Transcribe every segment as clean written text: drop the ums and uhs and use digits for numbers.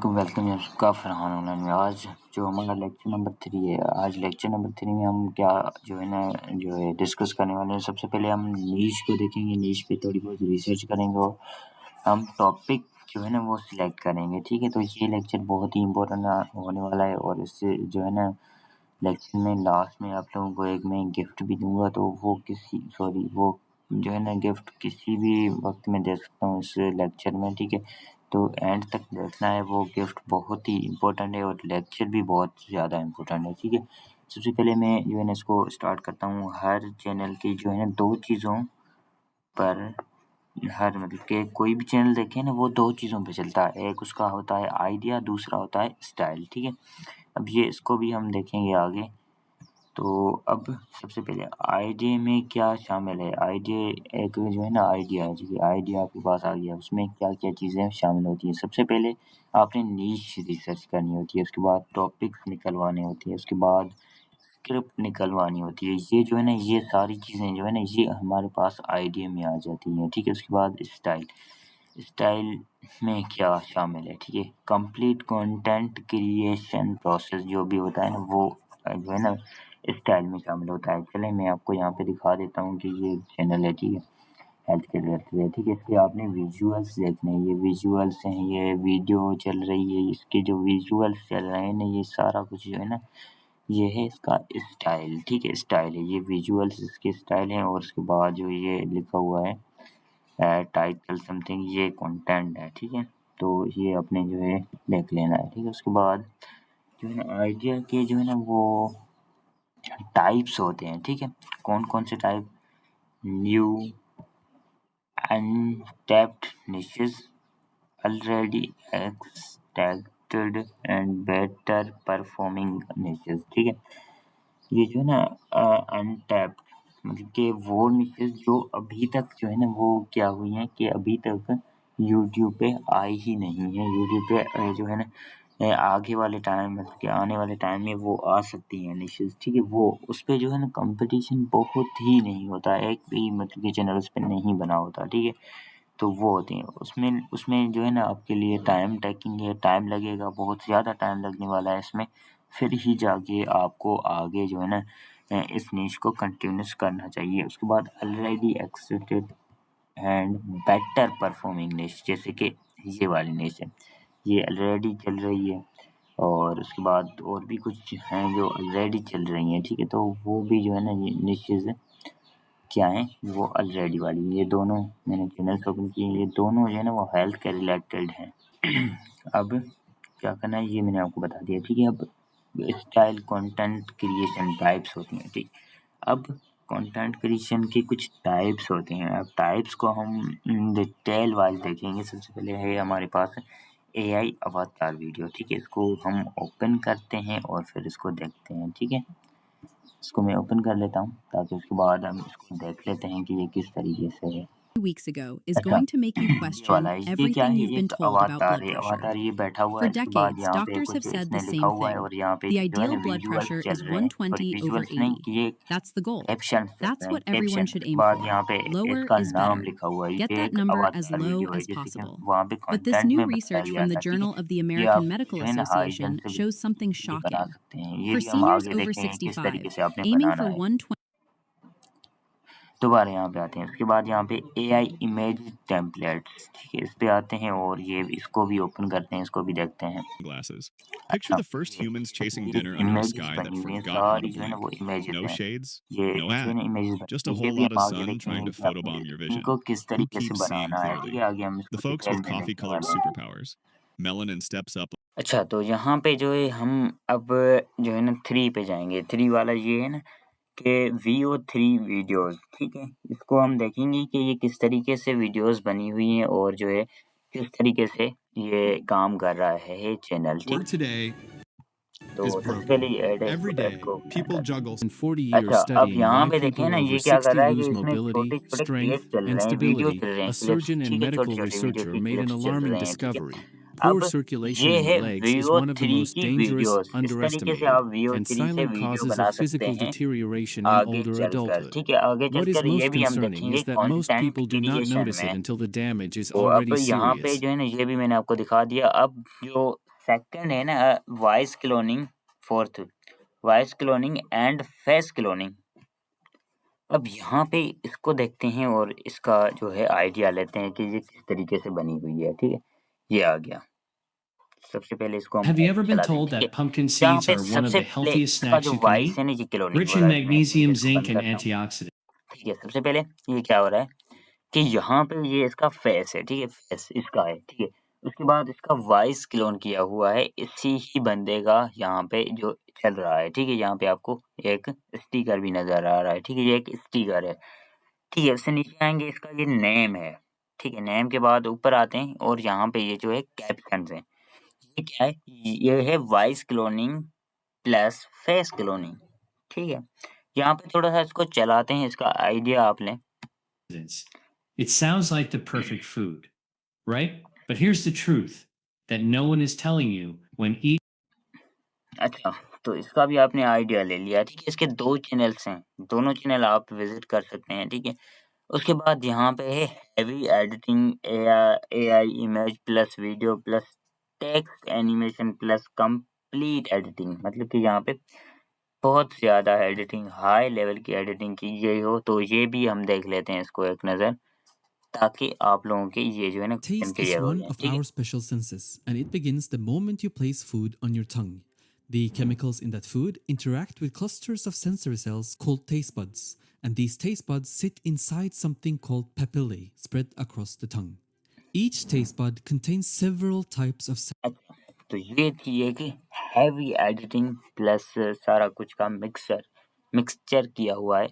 Welcome यार सबका Farhan online में। आज जो हमारा लेक्चर नंबर 3 है, आज लेक्चर नंबर 3 में हम क्या जो है डिस्कस करने वाले हैं। सबसे पहले हम नीश को देखेंगे, नीश पे थोड़ी बहुत रिसर्च करेंगे और हम टॉपिक जो है ना वो सिलेक्ट करेंगे। ठीक है, तो ये लेक्चर बहुत ही इम्पोर्टेंट होने वाला है और इससे जो है ना लेक्चर में लास्ट में आप लोगों को एक मैं गिफ्ट भी दूंगा, तो वो जो है ना गिफ्ट किसी भी वक्त में दे सकता हूँ इस लेक्चर में। ठीक है, तो एंड तक देखना है, वो गिफ्ट बहुत ही इम्पोर्टेंट है और लेक्चर भी बहुत ज़्यादा इम्पोर्टेंट है। ठीक है, सबसे पहले मैं जो है ना इसको स्टार्ट करता हूँ। हर चैनल की जो है ना दो चीज़ों पर हर मतलब कि कोई भी चैनल देखें ना वो दो चीज़ों पे चलता है, एक उसका होता है आइडिया, दूसरा होता है स्टाइल। ठीक है, अब ये इसको भी हम देखेंगे आगे। तो अब सबसे पहले आईडिया में क्या शामिल है। आईडिया एक जो है ना आइडिया है, जैसे आइडिया आपके पास आ गया, उसमें क्या क्या चीज़ें शामिल होती हैं। सबसे पहले आपने नीश रिसर्च करनी होती है, उसके बाद टॉपिक्स निकलवाने होती है, उसके बाद स्क्रिप्ट निकलवानी होती है। ये जो है ना ये सारी चीज़ें जो है ना ये हमारे पास आइडिया में आ जाती हैं। ठीक है, उसके बाद स्टाइल, स्टाइल में क्या शामिल है। ठीक है, कंप्लीट कंटेंट क्रिएशन प्रोसेस जो भी होता है ना वो जो है ना स्टाइल में शामिल होता है। चले मैं आपको यहाँ पे दिखा देता हूँ कि ये चैनल है। ठीक है, हेल्थ के रिलेटेड है। ठीक है, इसके आपने विजुअल्स देखने हैं, ये विजुअल्स हैं, ये वीडियो चल रही है, इसके जो विजुअल्स चल रहे हैं ना ये सारा कुछ जो है ना ये है इसका स्टाइल। ठीक है, स्टाइल है, ये विजुअल्स इसके स्टाइल हैं और उसके बाद जो ये लिखा हुआ है टाइटल समथिंग, ये कंटेंट है। ठीक है, तो ये अपने जो है देख लेना है। ठीक है, उसके बाद जो है ना आइडिया के जो है ना वो टाइप्स होते हैं। ठीक है, कौन कौन से type, new, untapped niches, already extracted and better performing niches. ठीक है, ये जो है ना अनटैप्ड मतलब कि वो निशेस जो अभी तक जो है ना वो क्या हुई हैं कि अभी तक यूट्यूब पे आई ही नहीं है। यूट्यूब पे जो है ना आगे वाले टाइम मतलब कि आने वाले टाइम में वो आ सकती हैं निशेस। ठीक है, वो उस पे जो है ना कंपटीशन बहुत ही नहीं होता, एक भी मतलब कि चैनल उस पे नहीं बना होता। ठीक है, तो वो होती हैं उसमें उसमें जो है ना आपके लिए टाइम टेकिंग है, टाइम लगेगा, बहुत ज़्यादा टाइम लगने वाला है इसमें, फिर ही जाके आपको आगे जो है ना इस नीश को कंटिन्यूस करना चाहिए। उसके बाद already accepted and better performing निश, जैसे कि ये वाली निश है, ये ऑलरेडी चल रही है और उसके बाद और भी कुछ हैं जो ऑलरेडी चल रही हैं। ठीक है, तो वो भी जो है ना ये निशेज़ क्या है, वो ऑलरेडी वाली, ये दोनों मैंने चैनल्स ओपन किए, ये दोनों जो है ना वो हेल्थ के रिलेटेड हैं। अब क्या करना है ये मैंने आपको बता दिया। ठीक है, अब स्टाइल कंटेंट क्रिएशन टाइप्स होती हैं। ठीक, अब कंटेंट क्रिएशन के कुछ टाइप्स होते हैं। अब टाइप्स को हम डिटेल वाइज देखेंगे। सबसे पहले है हमारे पास एआई अवतार वीडियो। ठीक है, इसको हम ओपन करते हैं और फिर इसको देखते हैं। ठीक है, इसको मैं ओपन कर लेता हूँ ताकि उसके बाद हम इसको देख लेते हैं कि ये किस तरीके से है। weeks ago is अच्छा, going to make you ये question वाला है, ये क्या everything है, you've ये been एक told about अवतार blood है, pressure. अवतार ये बैठा हुआ For है, इसके बाद decades, यहाँ पे doctors have कुछ said इसने the लिखा same हुआ है thing. और यहाँ पे The जो है ideal ना blood विजुअल्स pressure चल is रहे हैं, सॉरी 120 over विजुअल्स नहीं, 80. ये That's the goal. कैप्शंस चल That's रहे हैं, what everyone कैप्शन should उसके aim बाद for. यहाँ पे Lower इसका is नाम better. लिखा हुआ है, Get ये that एक number as अवतार low वीडियो है, as जैसे कि possible. वहाँ पे But this कंटेंट new में बताया research गया from the था। ठीक है, Journal of the ये American आप Medical जो है ना हाईजन Association से भी shows something ये बना shocking. सकते हैं। ये For भी हम seniors आगे over देखेंगे किस तरीके 65, से आपने aiming बनाना for है। 120 दोबारा यहाँ पे आते हैं, उसके बाद यहाँ पे एआई इमेज टेम्पलेट्स। ठीक है, इस पे आते हैं और ये इसको भी ओपन करते हैं, इसको भी देखते हैं। Glasses. Picture अच्छा, the first humans chasing ये dinner under a images sky that बनी हुई हैं, forgot how to सारी जो है ना blink. वो इमेजेस No हैं। shades, ये no जो है ad. ना इमेजेस Just बनी a हुई, ये whole भी lot हम of आगे sun trying देखेंगे to कि आपने photobomb your इनको vision. किस Who तरीके से keeps seeing बनाना है। ठीक clearly? है, आगे हम The इसको folks डिटेल with में coffee देखने colored वाले हैं। superpowers. Melanin steps up. अच्छा, तो यहाँ पे जो है हम अब जो है ना 3 पे जाएंगे। 3 वाला ये है ना कि VO3 वीडियोस। ठीक है, इसको हम देखेंगे कि ये किस तरीके से वीडियोस बनी हुई हैं और जो है किस तरीके से ये काम कर रहा है ये चैनल। ठीक, Work today तो is सबसे पहले broken. ये Every ऐड day, को people juggle. in 40 years अच्छा, अब studying यहाँ why पे देखें people ना over ये क्या कर 60 रहा है कि lose इसमें mobility, छोटे-छोटे क्लिप strength, चल and रहे हैं, वीडियो stability, चल रहे a हैं, क्लिप्स। surgeon and ठीक है, medical छोटे-छोटे वीडियो researcher की made an क्लिप्स चल alarming रहे हैं। ठीक है, discovery. Poor अब circulation ये in the है legs is Veo one of the 3 most की dangerous वीडियोस। इस तरीके से underestimated आप Veo and 3 से silent वीडियो causes बना of सकते physical हैं deterioration in आगे older चलकर। adulthood. ठीक है, आगे What is चलकर ये most भी हम concerning देखेंगे is that most content people do not creation notice it में। until the damage is तो अब already यहाँ पे serious. जो है ना, ये भी मैंने आपको दिखा दिया। अब जो सेकंड है ना, voice cloning, fourth voice cloning and face cloning. अब यहाँ पे इसको देखते हैं और इसका जो है आइडिया लेते हैं कि ये किस तरीके से बनी हुई है। ठीक है, ये आ गया। सबसे पहले इसको हम Have you ever been चला दें। told ठीक है, that pumpkin यहाँ seeds पे are one of सबसे the पहले healthiest इसका snacks जो you can वॉइस eat? है ना, ये क्लोनिंग Rich हो in रहा है। मैं magnesium, इसको zinc, बंद and करता हूँ। antioxidants. ठीक है, सबसे पहले ये क्या हो रहा है कि यहाँ पे ये इसका फेस है। ठीक है, फेस इसका है। ठीक है, उसके बाद इसका वॉइस क्लोन किया हुआ है इसी ही बंदे का, यहाँ पे जो चल रहा है। ठीक है, यहाँ पे आपको एक स्टिकर भी नजर आ रहा है। ठीक है, ये एक स्टिकर है। ठीक है, उससे नीचे आएंगे, इसका ये नेम है। ठीक है, नेम के बाद ऊपर आते हैं और यहाँ पे ये जो है कैप्शंस है। ये क्या है? ये है voice cloning plus face cloning. ठीक है, यहाँ पे थोड़ा सा इसको चलाते हैं, इसका आइडिया आप लें। It sounds like the perfect food, right? But here's the truth that no one is telling you when eating. अच्छा, तो इसका भी आपने आइडिया ले लिया। ठीक है, इसके 2 चैनल्स हैं, दोनों चैनल आप विज़िट कर सकते हैं। ठीक है, उसके बाद यहाँ पे है heavy editing, AI image plus video plus text animation plus complete editing. मतलब कि यहाँ पे बहुत ज़्यादा एडिटिंग, हाई लेवल की एडिटिंग की गई हो। तो ये भी हम देख लेते हैं इसको एक नज़र, ताकि आप लोगों के ये जो है ना क्वेश्चन Taste is क्लियर हो one जाए। of ठीक है, our special senses, and it begins the moment you place food on your tongue. The chemicals in that food interact with clusters of sensory cells called taste buds, and these taste buds sit inside something called papillae spread across the tongue. Each taste bud contains several types of अच्छा, तो ये थी एक heavy editing plus सारा कुछ का mixture किया हुआ है,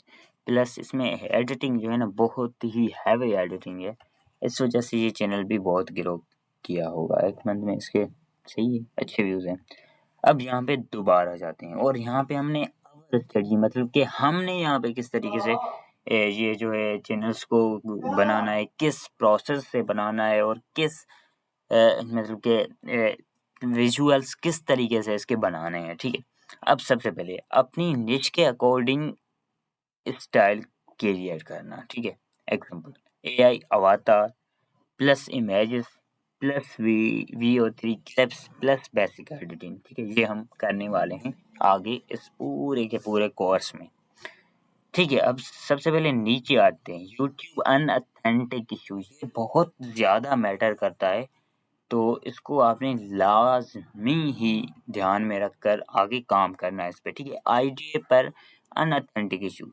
प्लस इसमें एडिटिंग जो है ना बहुत ही हैवी एडिटिंग है। इस वजह से ये चैनल भी बहुत ग्रो किया होगा। 1 मंथ में इसके सही है, अच्छे व्यूज़ हैं। अब यहाँ पे दोबारा जाते हैं और यहाँ पे हमने स्टडी, मतलब कि हमने यहाँ पे किस तरीके से ये जो है चैनल्स को बनाना है, किस प्रोसेस से बनाना है और किस मतलब के विजुअल्स किस तरीके से इसके बनाने हैं। ठीक है, अब सबसे पहले अपनी निश के अकॉर्डिंग स्टाइल क्रिएट करना। ठीक है, example AI avatar plus images plus VO3 clips plus basic editing. ठीक है, ये हम करने वाले हैं आगे इस पूरे के पूरे कोर्स में। ठीक है, अब सबसे पहले नीचे आते हैं। यूट्यूब अनऑथेंटिक इशू, ये बहुत ज़्यादा मैटर करता है, तो इसको आपने लाज़मी ही ध्यान में रखकर आगे काम करना है इस पे। ठीक है, आईडीए पर अनऑथेंटिक इशू,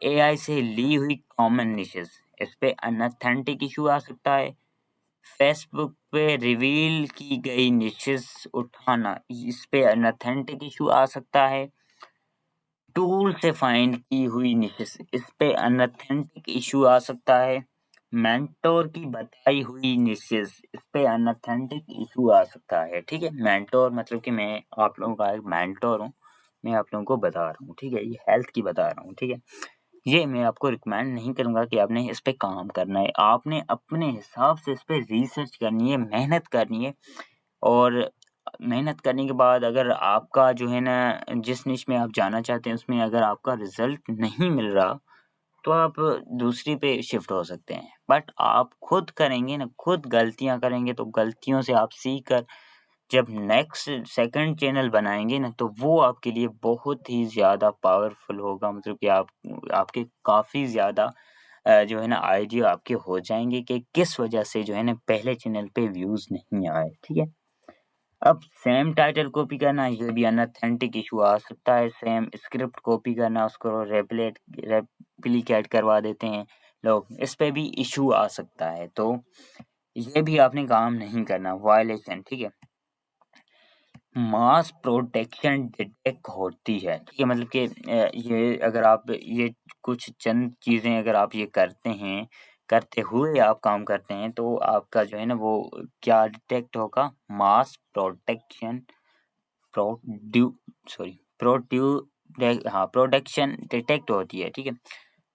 एआई से ली हुई कॉमन निशेस, इस पे अनऑथेंटिक इशू आ सकता है। फेसबुक पे रिवील की गई निशेस उठाना, इस पे अनऑथेंटिक इशू आ सकता है। टूल से फाइंड की हुई निशेस, इस पे अनऑथेंटिक इशू आ सकता है। मेंटोर की बताई हुई निशेस, इस पे अनऑथेंटिक इशू आ सकता है। ठीक है, मेंटोर मतलब कि मैं आप लोगों का एक मेंटोर हूँ, मैं आप लोगों को बता रहा हूँ। ठीक है, ये हेल्थ की बता रहा हूँ। ठीक है, ये मैं आपको रिकमेंड नहीं करूँगा कि आपने इस पे काम करना है। आपने अपने हिसाब से इस पे रिसर्च करनी है, मेहनत करनी है, और मेहनत करने के बाद अगर आपका जो है ना जिस निश में आप जाना चाहते हैं उसमें अगर आपका रिजल्ट नहीं मिल रहा, तो आप दूसरी पे शिफ्ट हो सकते हैं। बट आप खुद करेंगे ना, खुद गलतियाँ करेंगे, तो गलतियों से आप सीख कर जब नेक्स्ट सेकंड चैनल बनाएँगे ना, तो वो आपके लिए बहुत ही ज़्यादा पावरफुल होगा। मतलब कि आपके काफ़ी ज़्यादा जो है ना आइडिया आपके हो जाएँगे कि किस वजह से जो है ना पहले चैनल पे व्यूज़ नहीं आए। ठीक है, अब सेम टाइटल कॉपी करना, ये भी अनऑथेंटिक इशू आ सकता है। सेम स्क्रिप्ट कॉपी करना, उसको रेप्लिकेट करवा देते हैं लोग, इस पे भी इशू आ सकता है। तो ये भी आपने काम नहीं करना, वायलेशन। ठीक है, मास प्रोटेक्शन डिटेक्ट होती है। ठीक है, मतलब कि ये अगर आप ये कुछ चंद चीज़ें अगर आप ये करते हैं, करते हुए आप काम करते हैं, तो आपका जो है ना वो क्या डिटेक्ट होगा, मास प्रोटेक्शन प्रोटेक्शन डिटेक्ट होती है। ठीक है,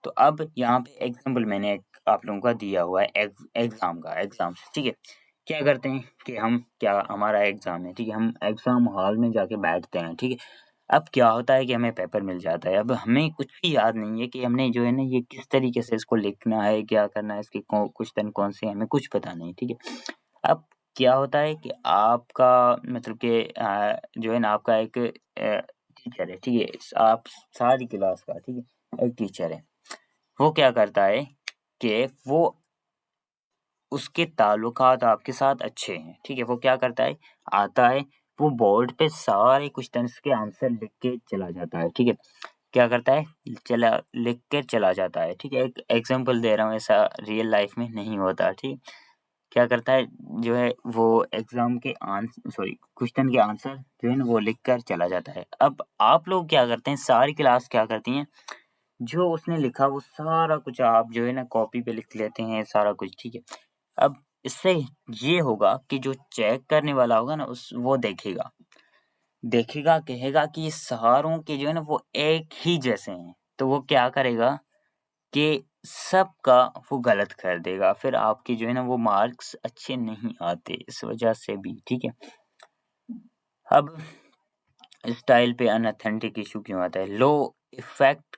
तो अब यहाँ पे एग्जाम्पल मैंने आप लोगों का दिया हुआ है एग्जाम का। ठीक है, क्या करते हैं कि हमारा एग्ज़ाम है, ठीक है, हम एग्ज़ाम हॉल में जाके बैठते हैं, ठीक है। अब क्या होता है कि हमें पेपर मिल जाता है, अब हमें कुछ भी याद नहीं है कि हमने जो है ना ये किस तरीके से इसको लिखना है, क्या करना है, इसके क्वेश्चन कौन से हैं, हमें कुछ पता नहीं, ठीक है। अब क्या होता है कि आपका मतलब कि जो है ना आपका एक टीचर है, ठीक है, आप सारी क्लास का, ठीक है, एक टीचर है, वो क्या करता है कि वो उसके ताल्लुकात आपके साथ अच्छे हैं, ठीक है, वो क्या करता है, आता है, वो बोर्ड पे सारे क्वेश्चंस के आंसर लिख के चला जाता है, ठीक है। क्या करता है, चला लिख के चला जाता है, ठीक है, एक एग्जांपल दे रहा हूँ, ऐसा रियल लाइफ में नहीं होता, ठीक। क्या करता है, जो है वो एग्जाम के क्वेश्चन के आंसर जो है ना वो लिख कर चला जाता है। अब आप लोग क्या करते हैं, सारी क्लास क्या करती हैं, जो उसने लिखा वो सारा कुछ आप जो है ना कॉपी पे लिख लेते हैं सारा कुछ, ठीक है। अब इससे ये होगा कि जो चेक करने वाला होगा ना वो देखेगा कहेगा कि ये सारों के जो है ना वो एक ही जैसे हैं, तो वो क्या करेगा कि सबका वो गलत कर देगा, फिर आपके जो है ना वो मार्क्स अच्छे नहीं आते इस वजह से भी, ठीक है। अब स्टाइल पे अनऑथेंटिक इशू क्यों आता है, इफेक्ट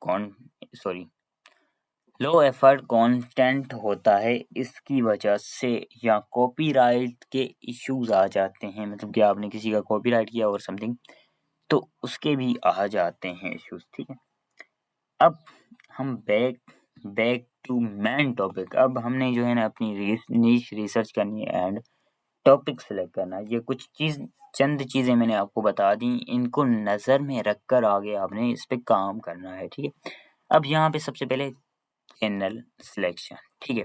कौन सॉरी लो एफर्ट कंटेंट होता है, इसकी वजह से या कॉपीराइट के इश्यूज आ जाते हैं, मतलब कि आपने किसी का कॉपीराइट किया और समथिंग, तो उसके भी आ जाते हैं इश्यूज, ठीक है। अब हम बैक टू मेन टॉपिक, अब हमने जो है ना अपनी नीश रिसर्च करनी है एंड टॉपिक सेलेक्ट करना है। ये चंद चीजें मैंने आपको बता दी, इनको नजर में रखकर आगे आपने इस पे काम करना है, ठीक है। अब यहाँ पे सबसे पहले चैनल सिलेक्शन, ठीक है,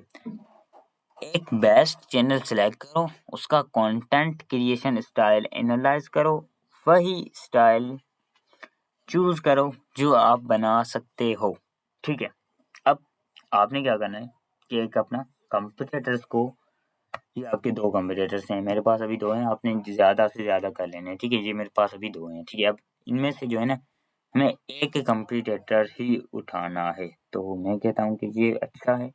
एक बेस्ट चैनल सेलेक्ट करो, उसका कंटेंट क्रिएशन स्टाइल एनालाइज करो, वही स्टाइल चूज करो जो आप बना सकते हो, ठीक है। अब आपने क्या करना है कि एक अपना कंपटीटर्स को, ये आपके 2 कंपटीटर्स हैं, मेरे पास अभी 2 हैं, आपने ज़्यादा से ज़्यादा कर लेने हैं, ठीक है। ये मेरे पास अभी 2 हैं, ठीक है। अब इनमें से जो है ना हमें एक कंपटीटर ही उठाना है, तो मैं कहता हूँ कि ये अच्छा है,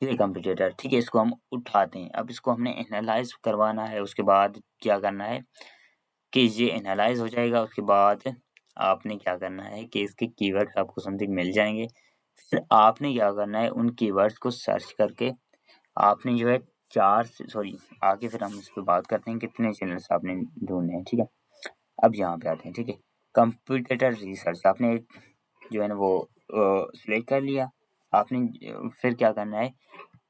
ये कंपटीटर, ठीक है, इसको हम उठाते हैं। अब इसको हमने एनालाइज करवाना है, उसके बाद क्या करना है कि ये एनालाइज हो जाएगा, उसके बाद आपने क्या करना है कि इसके कीवर्ड्स आपको समथिंग मिल जाएंगे, फिर आपने क्या करना है उन कीवर्ड्स को सर्च करके आपने जो है आगे फिर हम इस पे बात करते हैं कितने चैनल्स आपने ढूंढने हैं, ठीक है। अब यहाँ पे आते हैं, ठीक है, कंप्यूटर रिसर्च आपने जो है ना वो सिलेक्ट कर लिया, आपने फिर क्या करना है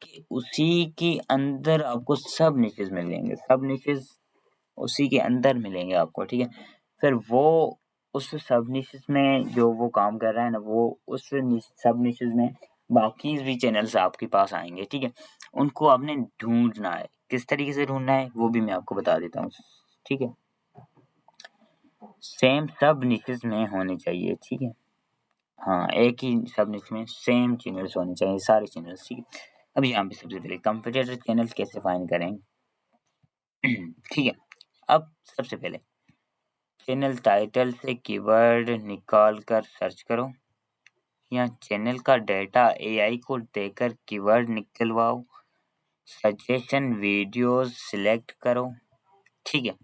कि उसी के अंदर आपको सब निशेस मिल जाएंगे, सब निशेस उसी के अंदर मिलेंगे आपको, ठीक है। फिर वो उस सब निशेस में जो वो काम कर रहा है ना, वो उस सब निशेस में बाकी भी चैनल्स आपके पास आएंगे, ठीक है। उनको आपने ढूंढना है, किस तरीके से ढूंढना है वो भी मैं आपको बता देता हूँ, ठीक है। सेम सब निशेस में होने चाहिए, ठीक है, हाँ, एक ही सब निश में सेम चैनल्स होने चाहिए, सारे चैनल्स, ठीक है। अब यहाँ पे सबसे पहले कंप्यूटर चैनल कैसे फाइंड करें ठीक है। अब सबसे पहले चैनल टाइटल से कीवर्ड निकाल कर सर्च करो, या चैनल का डेटा एआई को देकर कीवर्ड निकलवाओ, सजेशन वीडियोस सिलेक्ट करो, ठीक है।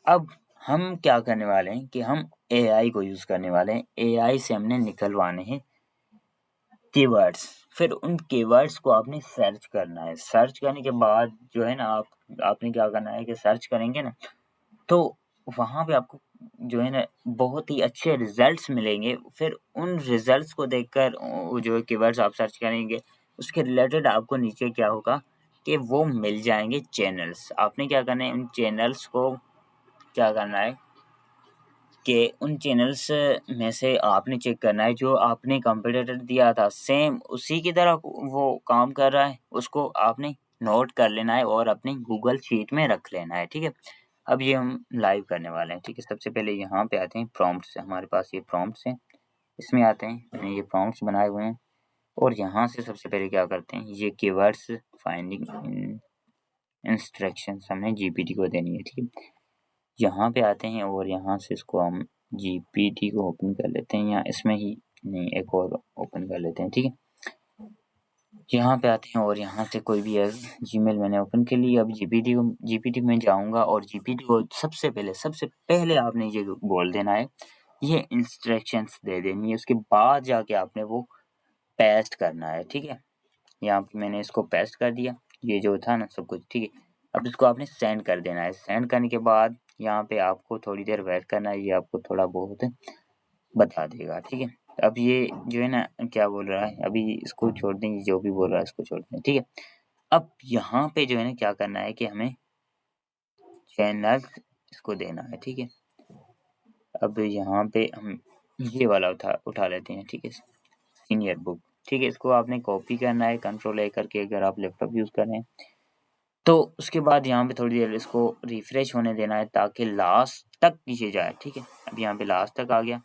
अब हम क्या करने वाले हैं कि हम एआई को यूज करने वाले हैं, एआई से हमने निकलवाने हैं कीवर्ड्स, फिर उन कीवर्ड्स को आपने सर्च करना है, सर्च करने के बाद जो है ना आपने क्या करना है कि सर्च करेंगे ना तो वहाँ पे आपको जो है ना बहुत ही अच्छे रिजल्ट्स मिलेंगे, फिर उन रिजल्ट्स को देखकर वो जो कीवर्ड्स आप सर्च करेंगे उसके रिलेटेड आपको नीचे क्या होगा कि वो मिल जाएंगे चैनल्स, आपने क्या करना है उन चैनल्स को क्या करना है कि उन चैनल्स में से आपने चेक करना है जो आपने कंपटीटर दिया था सेम उसी की तरह वो काम कर रहा है, उसको आपने नोट कर लेना है और अपने गूगल शीट में रख लेना है, ठीक है। अब ये हम लाइव करने वाले हैं, ठीक है। सबसे पहले यहाँ पे आते हैं प्रॉम्प्ट्स, हमारे पास ये प्रॉम्प्ट्स हैं, इसमें आते हैं, मैंने ये प्रॉम्प्ट्स बनाए हुए हैं और यहाँ से सबसे पहले क्या करते हैं ये कीवर्ड्स फाइंडिंग इंस्ट्रक्शंस हमने जीपीटी को देनी है, ठीक है। यहाँ पे आते हैं और यहाँ से इसको हम जीपीटी को ओपन कर लेते हैं, या इसमें ही नहीं एक और ओपन कर लेते हैं, ठीक है। यहाँ पे आते हैं और यहाँ से कोई भी जीमेल मैंने ओपन कर ली। अब जीपीटी में जाऊँगा और जीपीटी को सबसे पहले आपने ये बोल देना है, ये इंस्ट्रक्शंस दे देनी है, उसके बाद जाके आपने वो पेस्ट करना है, ठीक है। यहाँ पे मैंने इसको पेस्ट कर दिया, ये जो था ना सब कुछ, ठीक है। अब इसको आपने सेंड कर देना है। सेंड करने के बाद यहाँ पे आपको थोड़ी देर वेट करना है, ये आपको थोड़ा बहुत बता देगा, ठीक है। अब ये जो है ना क्या बोल रहा है, अभी इसको छोड़ दें, जो भी बोल रहा है इसको छोड़ दें, ठीक है। अब यहाँ पे जो है ना क्या करना है कि हमें चैनल्स इसको देना है, ठीक है। अब यहाँ पे हम ये वाला उठा लेते हैं, ठीक है, सीनियर बुक, ठीक है। इसको आपने कॉपी करना है Ctrl A करके, अगर आप लैपटॉप यूज़ कर रहे हैं तो। उसके बाद यहाँ पे थोड़ी देर इसको रिफ्रेश होने देना है ताकि लास्ट तक नीचे जाए, ठीक है। अब यहाँ पे लास्ट तक आ गया।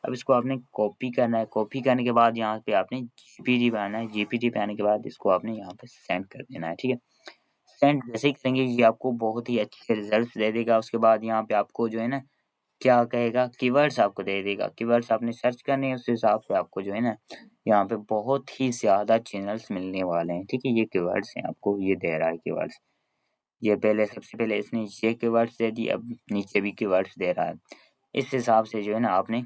अब इसको आपने कॉपी करना है। कॉपी करने के बाद यहाँ पे आपने जीपीटी पे आना है। जीपीटी पे आने के बाद इसको आपने यहाँ पे सेंड कर देना है, ठीक है। सेंड जैसे ही करेंगे ये आपको बहुत ही अच्छे रिजल्ट्स दे देगा। उसके बाद यहाँ पे आपको जो है ना क्या कहेगा, कीवर्ड्स आपको दे देगा। कीवर्ड्स आपने सर्च करने हैं, उस हिसाब से आपको जो है ना यहाँ पे बहुत ही ज़्यादा चैनल्स मिलने वाले हैं, ठीक है। ये कीवर्ड्स हैं, आपको ये दे रहा है कीवर्ड्स। ये पहले सबसे पहले इसने ये कीवर्ड्स दे दी, अब नीचे भी कीवर्ड्स दे रहा है। इस हिसाब से जो है ना आपने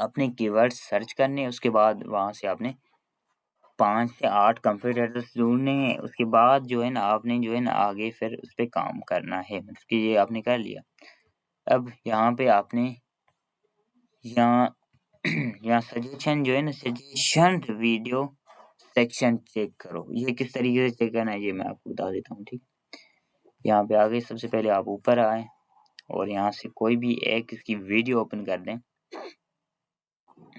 अपने कीवर्ड्स सर्च करने, उसके बाद वहाँ से आपने 5 से 8 कंपटीटर्स ढूँढने हैं। उसके बाद जो है ना आपने जो है ना आगे फिर उस पे काम करना है। मतलब कि ये आपने कर लिया। अब यहाँ पे आपने यहाँ यहाँ सजेशन जो है ना, सजेशन वीडियो सेक्शन चेक करो। ये किस तरीके से चेक करना है ये मैं आपको बता देता हूँ, ठीक। यहाँ पे आ गए, सबसे पहले आप ऊपर आए और यहाँ से कोई भी एक इसकी वीडियो ओपन कर दें।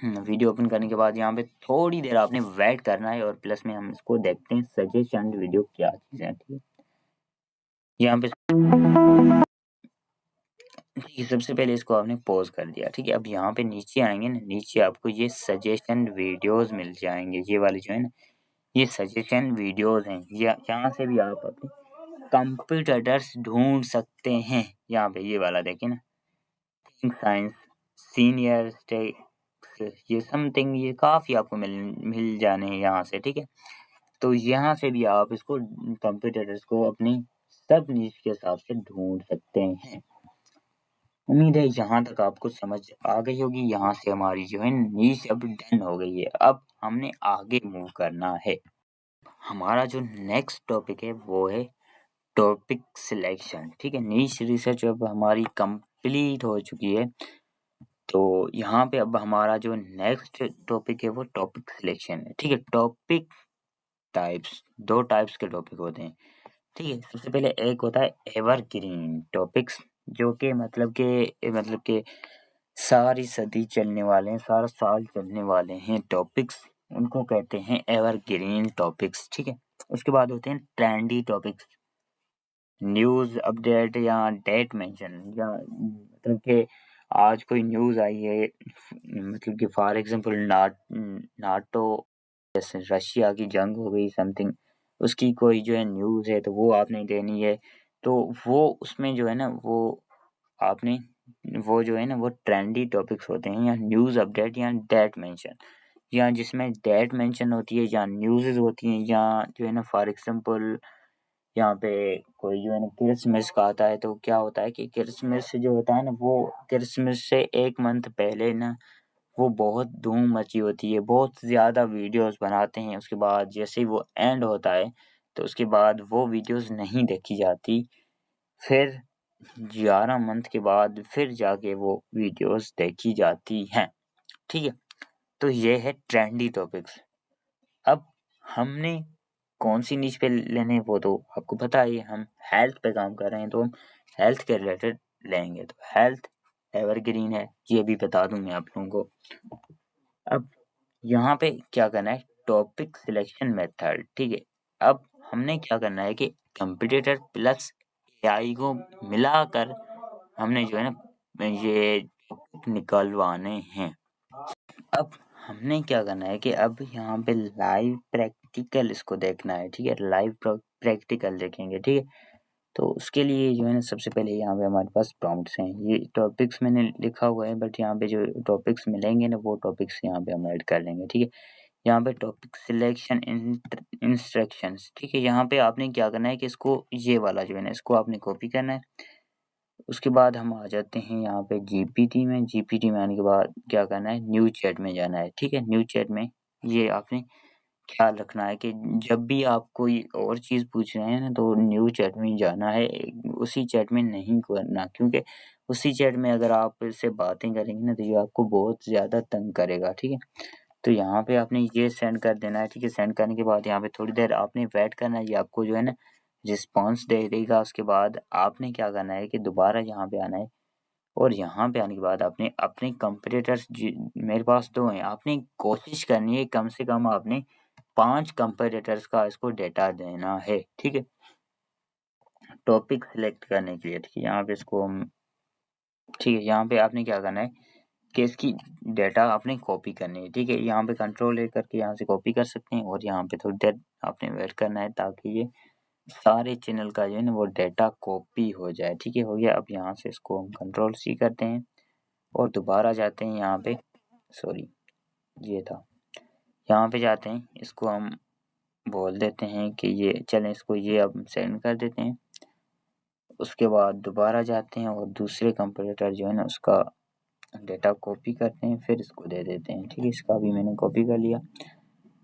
वीडियो ओपन करने के बाद यहाँ पे थोड़ी देर आपने वेट करना है और प्लस में हम इसको देखते हैं सजेशन वीडियो क्या चीज़ है, ठीक है। यहाँ पे ठीक है, सबसे पहले इसको आपने पॉज कर दिया, ठीक है। अब यहाँ पे नीचे आएंगे ना, नीचे आपको ये सजेशन वीडियोस मिल जाएंगे। ये वाले जो है ना ये सजेशन वीडियोस हैं। यहाँ से भी आप अपने कंपटीटर्स ढूंढ सकते हैं। यहाँ पे ये वाला देखिए ना, साइंस सीनियर स्टेक्स, ये समथिंग, ये काफ़ी आपको मिल जाने हैं यहाँ से, ठीक है। तो यहाँ से भी आप इसको कंपटीटर्स को अपनी सब नीच के हिसाब से ढूंढ सकते हैं। उम्मीद है यहाँ तक आपको समझ आ गई होगी। यहाँ से हमारी जो है नीच अब डन हो गई है। अब हमने आगे मूव करना है। हमारा जो नेक्स्ट टॉपिक है वो है टॉपिक सिलेक्शन, ठीक है। नीच रिसर्च अब हमारी कंप्लीट हो चुकी है। तो यहाँ पे अब हमारा जो नेक्स्ट टॉपिक है वो टॉपिक सिलेक्शन है, ठीक है। टॉपिक टाइप्स, 2 टाइप्स के टॉपिक होते हैं, ठीक है। सबसे पहले एक होता है एवरग्रीन टॉपिक्स, जो कि मतलब के सारी सदी चलने वाले हैं, सारा साल चलने वाले हैं टॉपिक्स, उनको कहते हैं एवरग्रीन टॉपिक्स, ठीक है। उसके बाद होते हैं ट्रेंडी टॉपिक्स, न्यूज़ अपडेट या डेट मेंशन, या मतलब कि आज कोई न्यूज़ आई है, मतलब कि फॉर एग्जांपल नाटो जैसे रशिया की जंग हो गई समथिंग, उसकी कोई जो है न्यूज़ है तो वो आपने देनी है। तो वो उसमें जो है ना वो आपने वो जो है ना वो ट्रेंडी टॉपिक्स होते हैं, या न्यूज़ अपडेट या डेट मेंशन, या जिसमें डेट मेंशन होती है या न्यूज़ होती हैं, या जो है ना फॉर एग्जांपल यहाँ पे कोई जो है ना क्रिसमस का आता है तो क्या होता है कि क्रिसमस जो होता है ना वो क्रिसमस से 1 मंथ पहले ना वो बहुत धूम मची होती है, बहुत ज़्यादा वीडियोस बनाते हैं। उसके बाद जैसे ही वो एंड होता है तो उसके बाद वो वीडियोस नहीं देखी जाती, फिर 11 मंथ के बाद फिर जाके वो वीडियोस देखी जाती हैं, ठीक है। तो ये है ट्रेंडी टॉपिक्स। अब हमने कौन सी नीश पे लेने हैं वो तो आपको पता ही है, हम हेल्थ पे काम कर रहे हैं तो हम हेल्थ के रिलेटेड लेंगे। तो हेल्थ एवरग्रीन है, ये भी बता दूं मैं आप लोगों को। अब यहाँ पे क्या करना है, टॉपिक सिलेक्शन मेथड, ठीक है। अब हमने क्या करना है कि कंपटीटर प्लस एआई को मिलाकर हमने जो है ना ये निकलवाने हैं। अब हमने क्या करना है कि अब यहाँ पे लाइव प्रैक्टिकल इसको देखना है, ठीक है। लाइव प्रैक्टिकल देखेंगे, ठीक है। तो उसके लिए जो है ना सबसे पहले यहाँ पे हमारे पास प्रॉम्प्ट्स हैं, ये टॉपिक्स मैंने लिखा हुआ है, बट यहाँ पे जो टॉपिक्स मिलेंगे ना वो टॉपिक्स यहाँ पे हम ऐड कर लेंगे, ठीक है। यहाँ पे टॉपिक सिलेक्शन इंस्ट्रक्शंस, ठीक है। यहाँ पे आपने क्या करना है कि इसको ये वाला जो है ना इसको आपने कॉपी करना है। उसके बाद हम आ जाते हैं यहाँ पे जीपीटी में। जीपीटी में आने के बाद क्या करना है, न्यू चैट में जाना है, ठीक है। न्यू चैट में ये आपने ख्याल रखना है कि जब भी आप कोई और चीज़ पूछ रहे हैं ना तो न्यू चैट में ही जाना है, उसी चैट में नहीं करना, क्योंकि उसी चैट में अगर आप इससे बातें करेंगे ना तो ये आपको बहुत ज़्यादा तंग करेगा, ठीक है। तो यहाँ पे आपने ये सेंड कर देना है, ठीक है। सेंड करने के बाद यहाँ पे थोड़ी देर आपने वेट करना है, ये आपको जो है ना रिस्पॉन्स दे देगा। उसके बाद आपने क्या करना है कि दोबारा यहाँ पे आना है और यहाँ पे आने के बाद आपने अपने कंपैरेटर्स मेरे पास 2 हैं, आपने कोशिश करनी है कम से कम आपने 5 कंपैरेटर्स का इसको डेटा देना है, ठीक है। टॉपिक सिलेक्ट करने के लिए, ठीक है। यहाँ पे इसको हम ठीक है, यहाँ पे आपने क्या करना है कि इसकी डेटा आपने कॉपी करनी है, ठीक है। यहाँ पे कंट्रोल ए करके यहाँ से कॉपी कर सकते हैं और यहाँ पे थोड़ी देर आपने वेट करना है ताकि ये सारे चैनल का जो है ना वो डेटा कॉपी हो जाए, ठीक है। हो गया। अब यहाँ से इसको हम कंट्रोल सी करते हैं और दोबारा जाते हैं यहाँ पे, सॉरी ये था, यहाँ पे जाते हैं, इसको हम बोल देते हैं कि ये चलें, इसको ये अब सेंड कर देते हैं। उसके बाद दोबारा जाते हैं और दूसरे कंपैरेटर जो है ना उसका डेटा कॉपी करते हैं, फिर इसको दे देते हैं, ठीक है। इसका भी मैंने कॉपी कर लिया।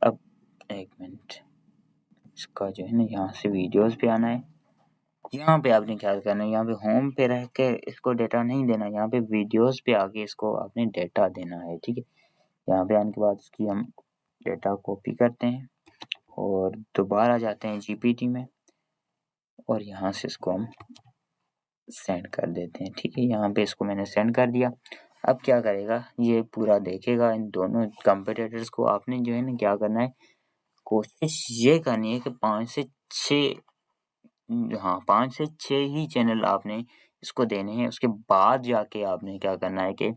अब एक मिनट, इसका जो है ना यहाँ से वीडियोस पे आना है। यहाँ पे आपने ख्याल करना है, यहाँ पे होम पे रह के इसको डेटा नहीं देना, यहाँ पे वीडियोस पे आके इसको आपने डेटा देना है, ठीक है। यहाँ पे आने के बाद इसकी हम डेटा कॉपी करते हैं और दोबारा जाते हैं जीपीटी में और यहाँ से इसको हम सेंड कर देते हैं, ठीक है। यहाँ पे इसको मैंने सेंड कर दिया। अब क्या करेगा, ये पूरा देखेगा इन दोनों कंपैरेटर्स को। आपने जो है ना क्या करना है, कोशिश ये करनी है कि 5 से 6 ही चैनल आपने इसको देने हैं। उसके बाद जाके आपने क्या करना है कि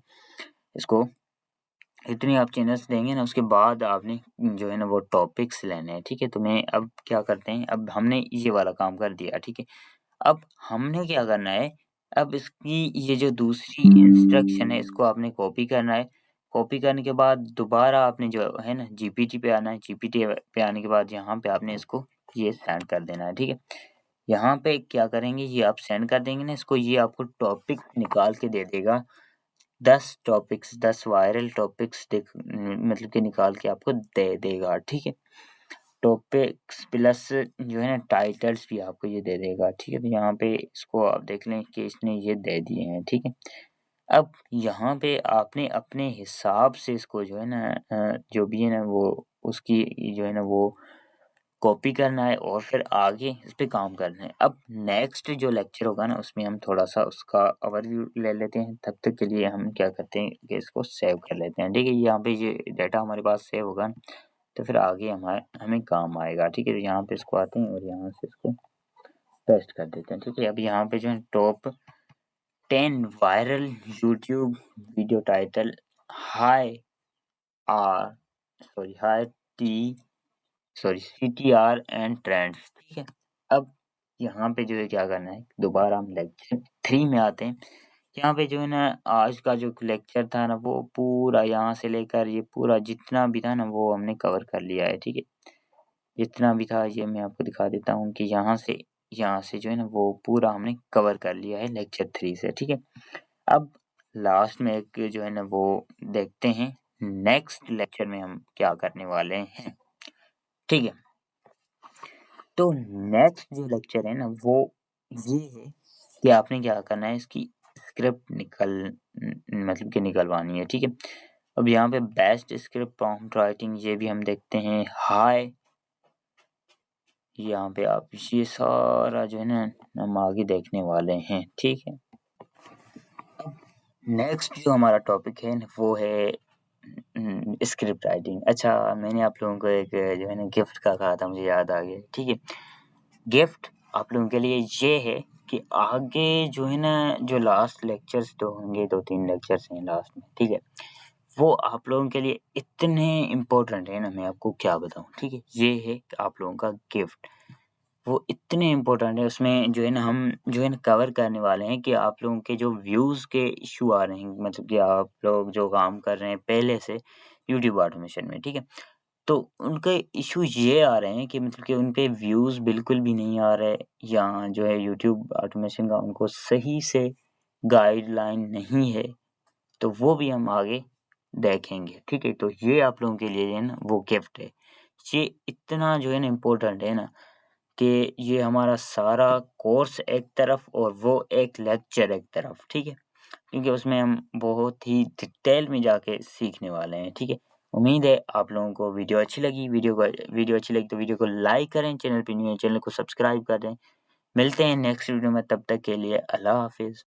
इसको इतने आप चैनल्स देंगे ना उसके बाद आपने जो है ना वो टॉपिक्स लेने हैं, ठीक है। तो मैं अब क्या करते हैं, अब हमने ये वाला काम कर दिया, ठीक है। अब हमने क्या करना है, अब इसकी ये जो दूसरी इंस्ट्रक्शन है इसको आपने कॉपी करना है। कॉपी करने के बाद दोबारा आपने जो है ना जीपीटी पे आना है। जीपीटी पे आने के बाद यहाँ पे आपने इसको ये सेंड कर देना है, ठीक है। यहाँ पे क्या करेंगे, ये आप सेंड कर देंगे ना इसको, ये आपको टॉपिक निकाल के दे देगा। 10 टॉपिक्स, 10 वायरल टॉपिक्स मतलब कि निकाल के आपको दे देगा, ठीक है। टॉपिक्स प्लस जो है ना टाइटल्स भी आपको ये दे देगा, ठीक है। तो यहाँ पे इसको आप देख लें कि इसने ये दे दिए हैं, ठीक है। अब यहाँ पे आपने अपने हिसाब से इसको जो है ना जो भी है ना वो उसकी जो है ना वो कॉपी करना है और फिर आगे इस पे काम करना है। अब नेक्स्ट जो लेक्चर होगा ना उसमें हम थोड़ा-सा उसका ओवरव्यू ले लेते हैं। तब तक के लिए हम क्या करते हैं कि इसको सेव कर लेते हैं, ठीक है। यहाँ पे ये डाटा हमारे पास सेव होगा तो फिर आगे हमें काम आएगा, ठीक है। तो यहाँ पे इसको आते हैं और यहाँ से इसको पेस्ट कर देते हैं, ठीक है। अब यहाँ पे जो है top 10 viral YouTube video title high tea CTR and trends, ठीक है। अब यहाँ पे जो है क्या करना है, दोबारा हम लेक्चर 3 में आते हैं। यहाँ पे जो है ना आज का जो लेक्चर था ना वो पूरा यहाँ से लेकर ये पूरा जितना भी था ना वो हमने कवर कर लिया है, ठीक है। जितना भी था ये मैं आपको दिखा देता हूँ कि यहाँ से जो है ना वो पूरा हमने कवर कर लिया है लेक्चर 3 से, ठीक है। अब लास्ट में एक जो है ना वो देखते हैं नेक्स्ट लेक्चर में हम क्या करने वाले हैं, ठीक है। तो नेक्स्ट जो लेक्चर है ना वो ये है कि आपने क्या करना है, इसकी स्क्रिप्ट मतलब कि निकलवानी है, ठीक है। अब यहाँ पे बेस्ट स्क्रिप्ट प्रॉम्प्ट राइटिंग ये भी हम देखते हैं। हाय यहाँ पे आप ये सारा जो है ना हम आगे देखने वाले हैं, ठीक है। अब नेक्स्ट जो हमारा टॉपिक है वो है स्क्रिप्ट राइटिंग। अच्छा, मैंने आप लोगों को एक जो है ना गिफ्ट का कहा था, मुझे याद आ गया, ठीक है। गिफ्ट आप लोगों के लिए ये है कि आगे जो है ना जो लास्ट लेक्चर्स तो होंगे, 2-3 लेक्चर्स हैं लास्ट में, ठीक है। वो आप लोगों के लिए इतने इम्पोर्टेंट है ना मैं आपको क्या बताऊँ, ठीक है। ये है आप लोगों का गिफ्ट, वो इतने इम्पोर्टेंट है। उसमें जो है ना हम जो है ना कवर करने वाले हैं कि आप लोगों के जो व्यूज़ के इश्यू आ रहे हैं, मतलब कि आप लोग जो काम कर रहे हैं पहले से यूट्यूब ऑटोमेशन में, ठीक है। तो उनके इश्यू ये आ रहे हैं कि मतलब कि उन पे व्यूज़ बिल्कुल भी नहीं आ रहे, या जो है यूट्यूब ऑटोमेशन का उनको सही से गाइडलाइन नहीं है, तो वो भी हम आगे देखेंगे, ठीक है? तो ये आप लोगों के लिए जो है ना वो गिफ्ट है। ये इतना जो है ना इम्पोर्टेंट है ना कि ये हमारा सारा कोर्स एक तरफ और वो एक लेक्चर एक तरफ, ठीक है? क्योंकि उसमें हम बहुत ही डिटेल में जाके सीखने वाले हैं, ठीक है? उम्मीद है आप लोगों को वीडियो अच्छी लगी। वीडियो अच्छी लगी तो वीडियो को लाइक करें, चैनल पे न्यू है चैनल को सब्सक्राइब कर दें। मिलते हैं नेक्स्ट वीडियो में, तब तक के लिए अल्लाह हाफ़िज़।